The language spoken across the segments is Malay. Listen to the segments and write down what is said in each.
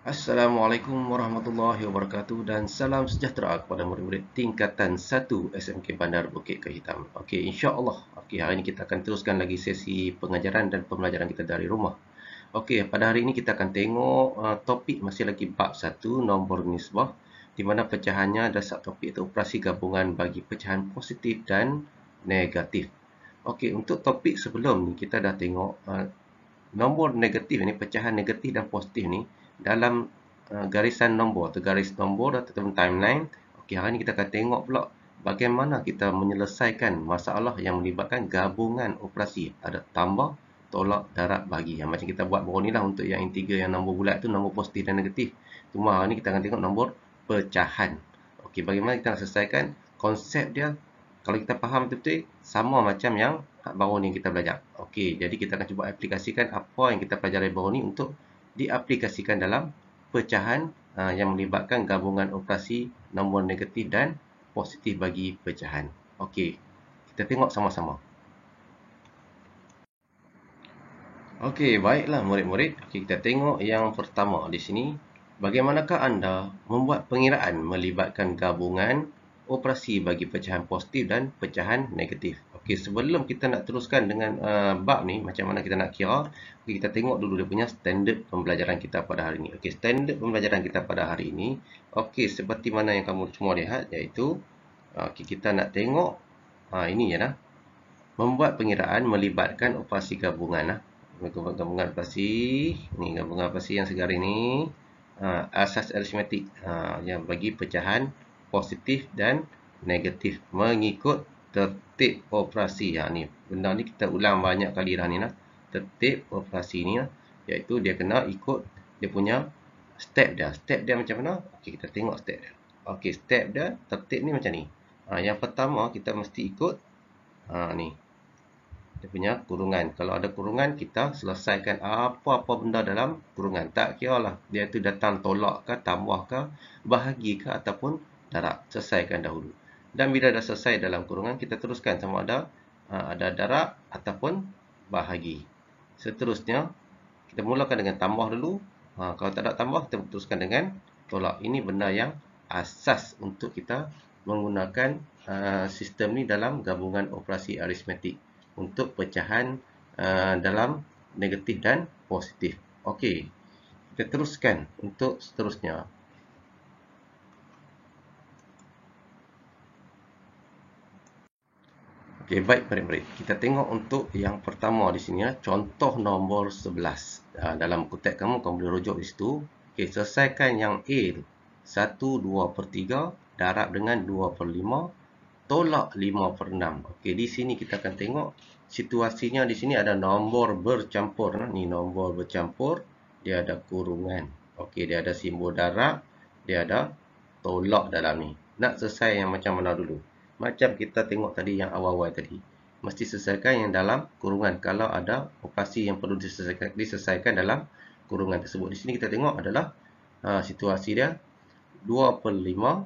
Assalamualaikum warahmatullahi wabarakatuh dan salam sejahtera kepada murid-murid tingkatan 1 SMK Bandar Bukit Kehitam. Okey, insya-Allah. Okey, hari ini kita akan teruskan lagi sesi pengajaran dan pembelajaran kita dari rumah. Okey, pada hari ini kita akan tengok topik masih lagi bab 1 nombor nisbah, di mana pecahannya ada subtopik itu operasi gabungan bagi pecahan positif dan negatif. Okey, untuk topik sebelum ni kita dah tengok nombor negatif ni, pecahan negatif dan positif ni dalam garisan nombor atau garis nombor ataupun timeline. Okey, hari ni kita akan tengok pula bagaimana kita menyelesaikan masalah yang melibatkan gabungan operasi. Ada tambah, tolak, darab, bagi. Yang macam kita buat baru ni lah untuk yang intiger, yang nombor bulat tu, nombor positif dan negatif. Cuma hari ni kita akan tengok nombor pecahan. Okey, bagaimana kita nak selesaikan konsep dia. Kalau kita faham betul-betul, sama macam yang baru ni kita belajar. Okey, jadi kita akan cuba aplikasikan apa yang kita pelajari baru ni untuk diaplikasikan dalam pecahan yang melibatkan gabungan operasi nombor negatif dan positif bagi pecahan. Okey, kita tengok sama-sama. Okey, baiklah murid-murid. Okey, kita tengok yang pertama di sini. Bagaimanakah anda membuat pengiraan melibatkan gabungan operasi bagi pecahan positif dan pecahan negatif? Okey, sebelum kita nak teruskan dengan bab ni, macam mana kita nak kira, okay, kita tengok dulu dia punya standard pembelajaran kita pada hari ini. Okey, standard pembelajaran kita pada hari ini, okey, seperti mana yang kamu semua lihat, iaitu okey, kita nak tengok ini ya dah. Membuat pengiraan melibatkan operasi gabungan lah. Gabungan operasi, ni gabungan operasi yang segar ini, asas aritmetik yang bagi pecahan positif dan negatif mengikut tertib operasi. Ni benda ni kita ulang banyak kali dah ni lah. Tertib operasi ni lah, iaitu dia kena ikut dia punya step dia. Step dia macam mana? Okey, kita tengok step dia. Okey, step dia tertib ni macam ni. Yang pertama kita mesti ikut ni dia punya kurungan. Kalau ada kurungan, kita selesaikan apa-apa benda dalam kurungan. Tak kira lah dia tu datang tolak ke, tambah ke, bahagi ke ataupun darab. Selesaikan dahulu. Dan bila dah selesai dalam kurungan, kita teruskan sama ada darab ataupun bahagi. Seterusnya, kita mulakan dengan tambah dulu. Kalau tak ada tambah, kita teruskan dengan tolak. Ini benda yang asas untuk kita menggunakan sistem ni dalam gabungan operasi aritmetik untuk pecahan dalam negatif dan positif. Okey, kita teruskan untuk seterusnya. Okey, baik murid-murid. Kita tengok untuk yang pertama di sini ya, contoh nombor 11. Dalam kutip kamu boleh rujuk di situ. Okey, selesaikan yang A tu. 1/2/3 darab dengan 2/5 tolak 5/6. Okey, di sini kita akan tengok situasinya. Di sini ada nombor bercampur. Ni nombor bercampur, dia ada kurungan. Okey, dia ada simbol darab, dia ada tolak dalam ni. Nak selesai yang macam mana dulu? Macam kita tengok tadi yang awal-awal tadi. Mesti selesaikan yang dalam kurungan. Kalau ada operasi yang perlu diselesaikan dalam kurungan tersebut. Di sini kita tengok adalah situasi dia 2/5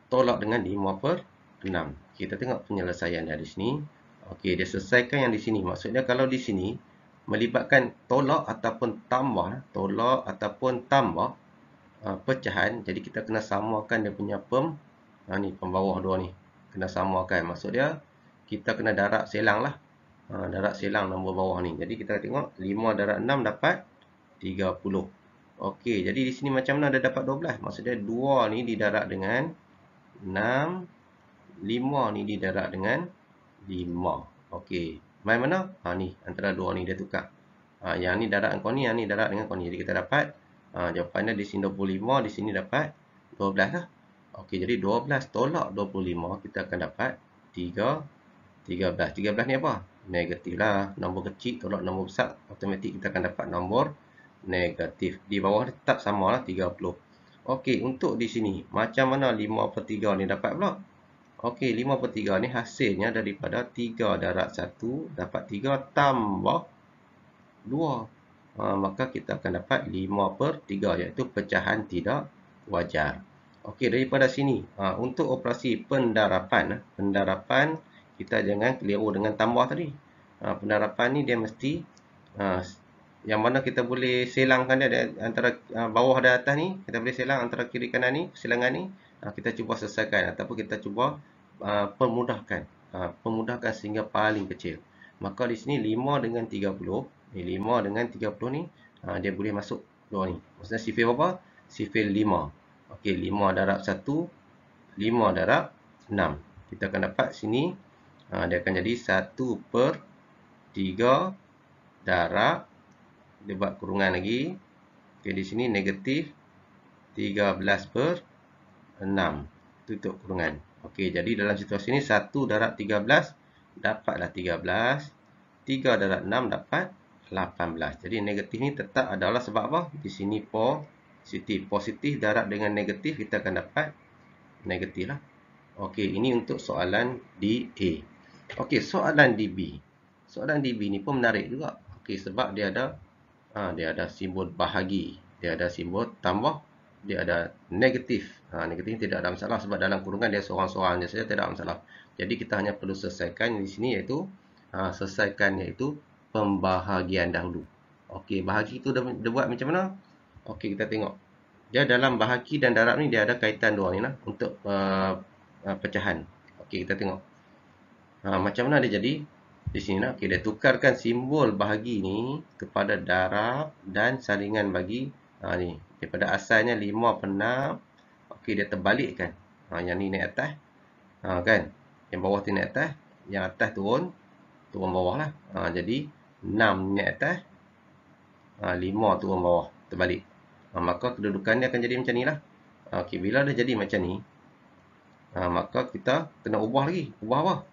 tolak dengan 5/6. Kita tengok penyelesaian dia di sini. Okey, dia selesaikan yang di sini. Maksudnya kalau di sini melibatkan tolak ataupun tambah, tolak ataupun tambah pecahan, jadi kita kena samakan dia punya ni pembawah dua ni. Kena samakan. Maksud dia kita kena darab selang lah. Darab selang nombor bawah ni. Jadi kita tengok 5 darab 6 dapat 30. Okey, jadi di sini macam mana dia dapat 12? Maksud dia 2 ni didarab dengan 6, 5 ni didarab dengan 5. Okey, main mana? Ni antara dua ni dia tukar. Yang ni darab dengan kau ni, yang ni darab dengan kau ni. Jadi kita dapat jawapannya di sini 25, di sini dapat 12 lah. Okey, jadi 12 tolak 25 kita akan dapat 13. 13 ni apa? Negatif lah. Nombor kecil tolak nombor besar, automatik kita akan dapat nombor negatif. Di bawah ni tetap sama lah 30. Okey, untuk di sini macam mana 5/3 ni dapat pula? Okey, 5/3 ni hasilnya daripada 3 darab 1 dapat 3 tambah 2. Maka kita akan dapat 5/3, iaitu pecahan tidak wajar. Okey, daripada sini untuk operasi pendarapan, kita jangan keliru dengan tambah tadi. Pendarapan ni dia mesti yang mana kita boleh selangkan dia antara bawah dan atas ni. Kita boleh selang antara kiri kanan ni, silangan ni. Kita cuba selesaikan ataupun kita cuba permudahkan. Permudahkan sehingga paling kecil. Maka di sini 5 dengan 30. Ni 5 dengan 30 ni dia boleh masuk luar ni. Maksudnya sifir berapa? Sifir 5. Okey, 5 darab 1, 5 darab 6. Kita akan dapat sini dia akan jadi 1/3 darab, dia buat kurungan lagi. Okey, di sini negatif 13/6. Tutup kurungan. Okey, jadi dalam situasi ini 1 darab 13 dapatlah 13. 3 darab 6 dapat 18. Jadi negatif ni tetap adalah sebab apa? Di sini positif. Positif darab dengan negatif, kita akan dapat negatif lah. Okey, ini untuk soalan DA. Okey, soalan DB. Soalan DB ni pun menarik juga. Okey, sebab dia ada simbol bahagi, dia ada simbol tambah, dia ada negatif. Negatif ni tidak ada masalah sebab dalam kurungan dia seorang-seorang saja, tidak ada masalah. Jadi kita hanya perlu selesaikan di sini iaitu pembahagian dahulu. Okey, bahagi tu dia buat macam mana? Okey, kita tengok. Dia dalam bahagi dan darab ni dia ada kaitan dua ni lah untuk pecahan. Okey, kita tengok. Macam mana dia jadi? Di sini lah. Okey, dia tukarkan simbol bahagi ni kepada darab dan salingan bagi ni. Daripada asalnya 5/6. Okey, dia terbalikkan. Yang ni naik atas. Kan? Yang bawah tu naik atas. Yang atas turun bawah lah. Jadi 6 naik atas. 5 turun bawah. Terbalik. Maka kedudukannya akan jadi macam ni lah. Okey, bila dia jadi macam ni, maka kita kena ubah lagi. Ubah apa?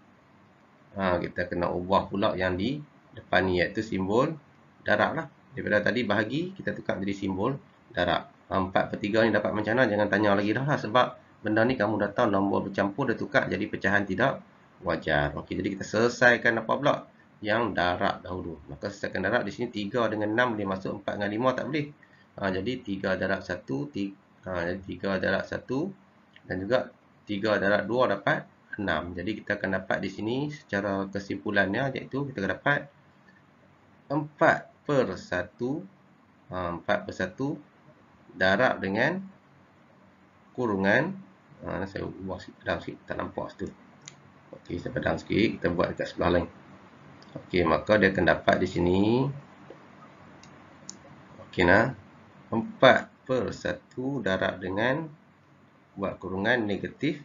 Kita kena ubah pula yang di depan ni, iaitu simbol darab lah. Daripada tadi bahagi, kita tukar jadi simbol darab. 4/3 ni dapat macam mana? Jangan tanya lagi dah lah. Sebab benda ni kamu dah tahu, nombor bercampur dia tukar jadi pecahan tidak wajar. Okey, jadi kita selesaikan apa pula? Yang darab dahulu. Maka selesaikan darab di sini 3 dengan 6 boleh masuk, 4 dengan 5 tak boleh. Jadi 3 darab 1, jadi 3 darab 1 dan juga 3 darab 2 dapat 6. Jadi kita akan dapat di sini secara kesimpulannya, iaitu kita akan dapat 4/1. 4/1 darab dengan kurungan. Saya buat pedang sikit, tak nampak situ. Okey, saya pedang sikit, kita buat dekat sebelah lain. Okey, maka dia akan dapat di sini. Okey nah. 4/1 darab dengan buat kurungan negatif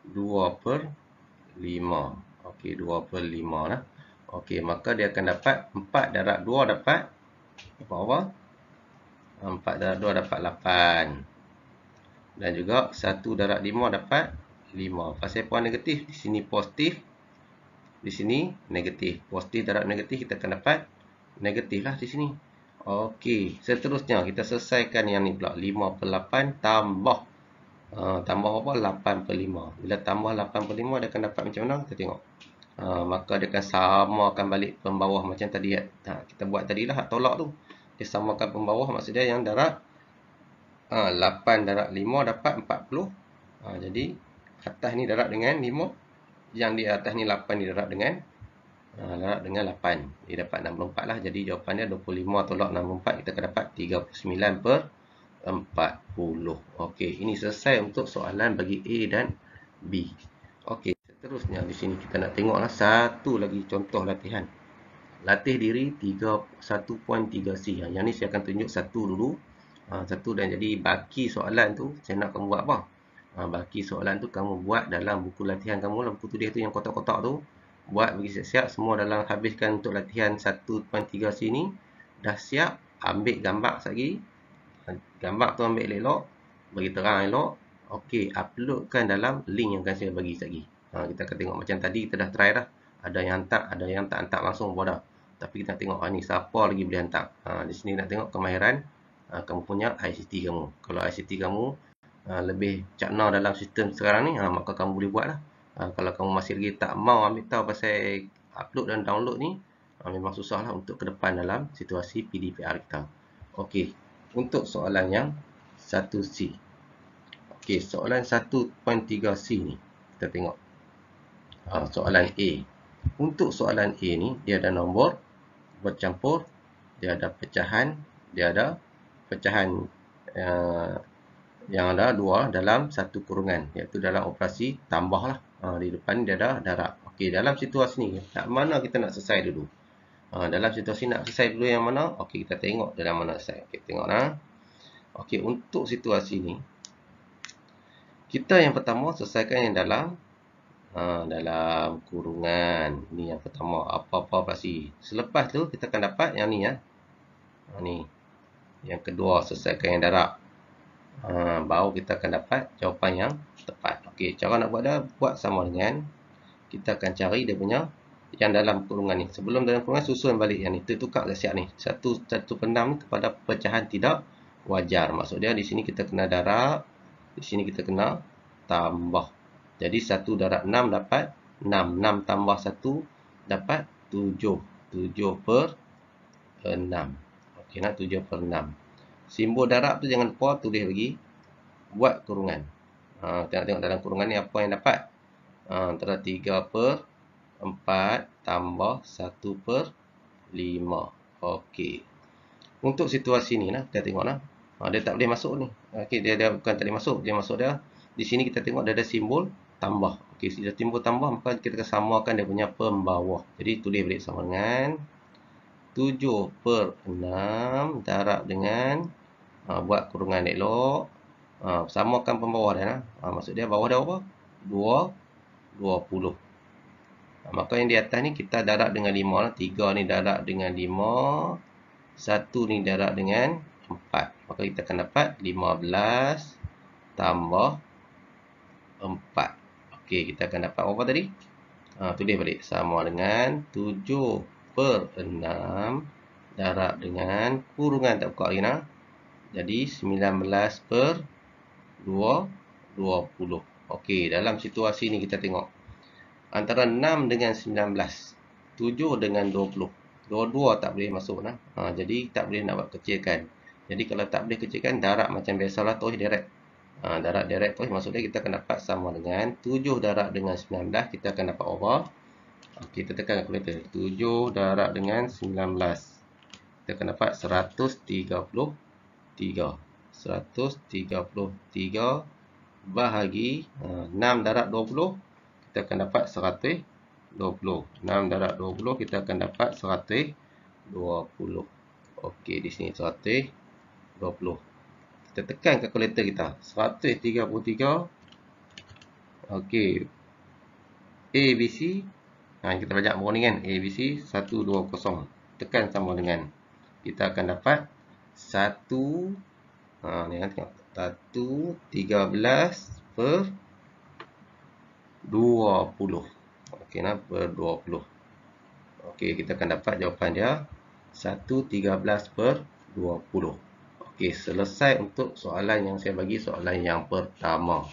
2/5. Okey, 2/5 lah. Okey, maka dia akan dapat 4 darab 2 dapat apa? 4 darab 2 dapat 8. Dan juga 1 darab 5 dapat 5. Pasal puan negatif, di sini positif, di sini negatif. Positif darab negatif, kita akan dapat negatif lah di sini. Okey, seterusnya kita selesaikan yang ni pula. 5/8 tambah tambah apa? 8/5. Bila tambah 8/5 dia akan dapat macam mana? Kita tengok. Maka dia akan samakan balik pembawah macam tadi. Kita buat tadilah hak tolak tu. Dia samakan pembawah, maksudnya yang darab 8 darab 5 dapat 40. Jadi atas ni darab dengan 5. Yang di atas ni 8 ni darab dengan 8. Dia dapat 64 lah. Jadi jawapannya 25 tolak 64. Kita akan dapat 39/40. Okey, ini selesai untuk soalan bagi A dan B. Okey, seterusnya di sini kita nak tengoklah satu lagi contoh latihan. Latih diri 1.3C. Yang ni saya akan tunjuk satu dulu. Satu, dan jadi baki soalan tu saya nak kamu buat apa? Baki soalan tu kamu buat dalam buku latihan kamu lah. Buku tulis tu yang kotak-kotak tu. Buat bagi siap-siap semua dalam habiskan untuk latihan 1.3C ni. Dah siap, ambil gambar lagi. Gambar tu ambil elok, bagi terang elok. Okey, uploadkan dalam link yang akan saya bagi lagi. Kita akan tengok macam tadi kita dah try dah. Ada yang hantar, ada yang tak hantar langsung pun dah. Tapi kita tengok ni siapa lagi boleh hantar. Di sini nak tengok kemahiran kamu punya ICT kamu. Kalau ICT kamu lebih cakna dalam sistem sekarang ni, maka kamu boleh buat lah. Kalau kamu masih lagi tak mau ambil tahu pasal upload dan download ni, memang susah lah untuk ke depan dalam situasi PDPR kita. Okey, untuk soalan yang 1C. Okey, soalan 1.3C ni kita tengok. Soalan A. Untuk soalan A ni dia ada nombor bercampur dia ada pecahan, uh, yang ada 2 dalam satu kurungan, iaitu dalam operasi tambah lah. Di depan dia ada darab. Okey, dalam situasi ni, mana kita nak selesai dulu? Dalam situasi nak selesai dulu yang mana? Okey, kita tengok dalam mana selesai. Okey, tengok lah. Okey, untuk situasi ni, kita yang pertama selesaikan yang dalam kurungan. Ni yang pertama, apa-apa operasi. Selepas tu kita akan dapat yang ni ya. Ni. Yang kedua, selesaikan yang darab. Baru kita akan dapat jawapan yang tepat. Okey, cara nak buat dah, buat sama dengan kita akan cari dia punya yang dalam kurungan ni. Sebelum dalam kurungan, susun balik yang ni. Tukar dah siap ni. 1/6 ni kepada pecahan tidak wajar. Maksud dia di sini kita kena darab, di sini kita kena tambah. Jadi 1 darab 6 dapat 6. 6 tambah 1 dapat 7. 7/6. Okey, nak 7/6. Simbol darab tu jangan lupa tulis lagi. Buat kurungan. Tengok dalam kurungan ni apa yang dapat. Antara 3/4 tambah 1/5. Okey. Untuk situasi ni lah, kita tengok lah. Dia tak boleh masuk ni. Okey, dia bukan tak boleh masuk. Dia masuk dia. Di sini kita tengok dia ada simbol tambah. Okey, dia simbol tambah, maka kita akan samakan dia punya pembawah. Jadi tulis balik sama dengan 7/6 darab dengan buat kurungan elok. Samakan pembawah dia. Maksud dia bawah dia apa? 20. Maka yang di atas ni kita darab dengan 5. 3 ni darab dengan 5. 1 ni darab dengan 4. Maka kita akan dapat 15 tambah 4. Okey, kita akan dapat apa tadi? Tulis balik. Sama dengan 7/6 darab dengan kurungan. Tak buka lagi nak. Jadi 19/20. Okey, dalam situasi ni kita tengok. Antara 6 dengan 19. 7 dengan 20. Dua-dua tak boleh masuk nah. Jadi tak boleh nak buat kecilkan. Jadi kalau tak boleh kecilkan, darab macam biasalah, terus direct. Darab direct terus, maksudnya kita akan dapat sama dengan 7 darab dengan 19. Kita akan dapat apa? Okey, kita tekan kalkulator. 7 darab dengan 19. Kita akan dapat 133. 133 bahagi 6 darab 20, kita akan dapat 120. 6 darab 20 kita akan dapat 120. Okey, di sini 120. Kita tekan kalkulator kita. 133. Okey. ABC. Kita belajar baru ni kan. ABC 120. Tekan sama dengan. Kita akan dapat 1. Ni kan tengok. 1/13/20. Okey, per 20. Okey, kita akan dapat jawapan dia 1/13/20. Okey, selesai untuk soalan yang saya bagi, soalan yang pertama.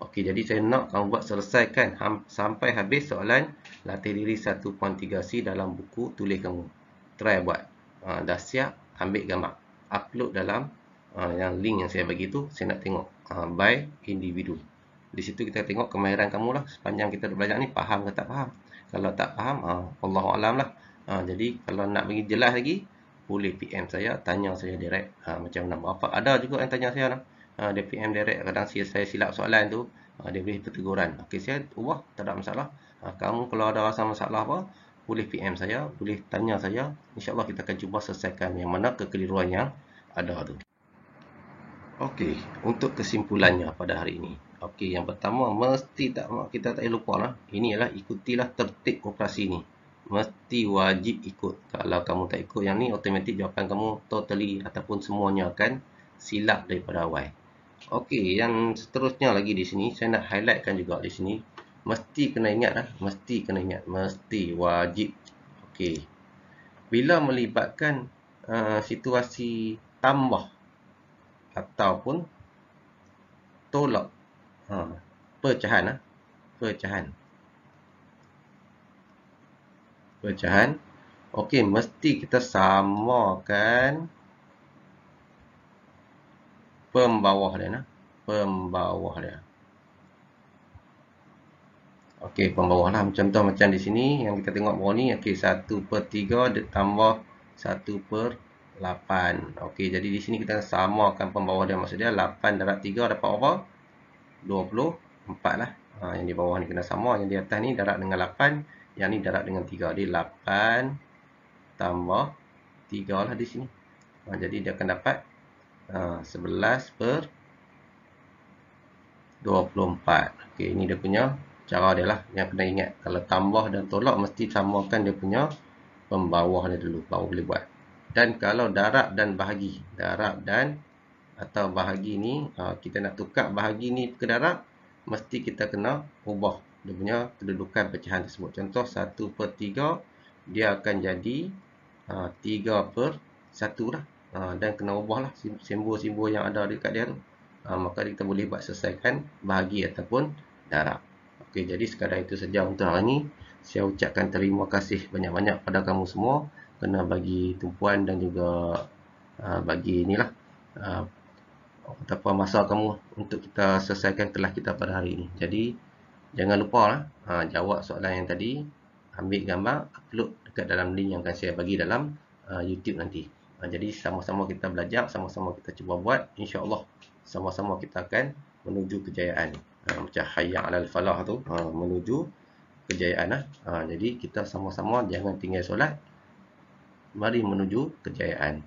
Okey, jadi saya nak kamu buat selesaikan sampai habis soalan latih diri 1.3C dalam buku tulis kamu. Try buat. Dah siap, ambil gambar. Upload dalam yang link yang saya bagi tu. Saya nak tengok by individu. Di situ kita tengok kemahiran kamu lah. Sepanjang kita belajar ni, faham ke tak faham. Kalau tak faham, Allahualam lah. Jadi kalau nak bagi jelas lagi, boleh PM saya, tanya saya direct. Macam mana, apa. Ada juga yang tanya saya lah. Dia PM direct, kadang saya silap soalan tu, dia boleh perteguran. Okey, saya ubah, tak ada masalah. Kamu kalau ada rasa masalah apa, boleh PM saya, boleh tanya saya. InsyaAllah kita akan cuba selesaikan yang mana kekeliruan yang ada tu. Okey, untuk kesimpulannya pada hari ini. Okey, yang pertama, kita tak payah lupa lah. Ini ialah ikutilah tertib operasi ni. Mesti wajib ikut. Kalau kamu tak ikut yang ni, automatik jawapan kamu totally ataupun semuanya akan silap daripada awal. Okey, yang seterusnya lagi di sini, saya nak highlightkan juga di sini. Mesti kena ingat lah. Mesti kena ingat. Mesti wajib. Okey. Bila melibatkan situasi tambah ataupun tolak, pecahan. Okey, mesti kita samakan pembawah dia. Okey, pembawah lah. Contoh macam di sini yang kita tengok bawah ni. Okey, 1/3 ditambah 1/5. 8. Okey, jadi di sini kita samakan pembawah dia. Maksud dia 8 darab 3 dapat apa? 24 lah. Yang di bawah ni kena sama, yang di atas ni darab dengan 8, yang ni darab dengan 3. Jadi 8 tambah 3 lah di sini. Jadi dia akan dapat 11 per 24. Okey, ini dia punya cara dia lah. Yang kena ingat, kalau tambah dan tolak mesti samakan dia punya pembawah dia dulu, baru boleh buat. Dan kalau darab dan bahagi, darab dan atau bahagi ni, kita nak tukar bahagi ni ke darab, mesti kita kena ubah dia punya kedudukan pecahan tersebut. Contoh 1 per 3, dia akan jadi 3 per 1 lah. Dan kena ubah lah simbol-simbol yang ada dekat dia tu. Maka kita boleh buat selesaikan bahagi ataupun darab. Okey, jadi sekadar itu saja untuk hari ini. Saya ucapkan terima kasih banyak-banyak pada kamu semua kena bagi tumpuan dan juga bagi inilah apa masa kamu untuk kita selesaikan kelas kita pada hari ini. Jadi jangan lupa lah jawab soalan yang tadi, ambil gambar, upload dekat dalam link yang akan saya bagi dalam YouTube nanti. Jadi sama-sama kita belajar, sama-sama kita cuba buat, insya-Allah sama-sama kita akan menuju kejayaan. Macam hayya 'alal falah tu, menuju kejayaan lah. Jadi kita sama-sama jangan tinggal solat, mari menuju kejayaan.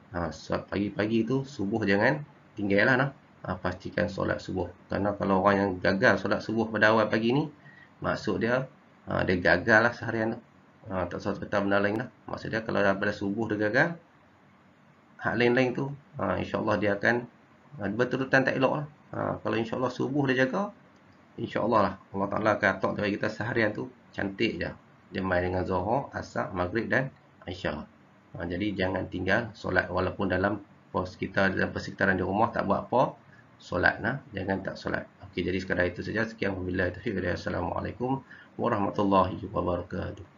Pagi-pagi tu subuh jangan tinggal lah. Pastikan solat subuh. Karena kalau orang yang gagal solat subuh pada awal pagi ni, maksud dia dia gagal lah seharian tu. Tak usah cerita benda lain lah. Maksud dia kalau daripada subuh dia gagal, hak lain-lain tu insya-Allah dia akan berturutan tak elok lah. Kalau insya-Allah subuh dia jaga, insya-Allah lah Allah Taala akan atok dari kita seharian tu cantik je. Dia main dengan Zuhur, Asar, Maghrib dan Isya. Jadi jangan tinggal solat walaupun dalam pos kita dalam persekitaran di rumah tak buat apa, solat jangan tak solat. Okey, jadi sekadar itu saja. Sekian wabillahi taufiq. Assalamualaikum warahmatullahi wabarakatuh.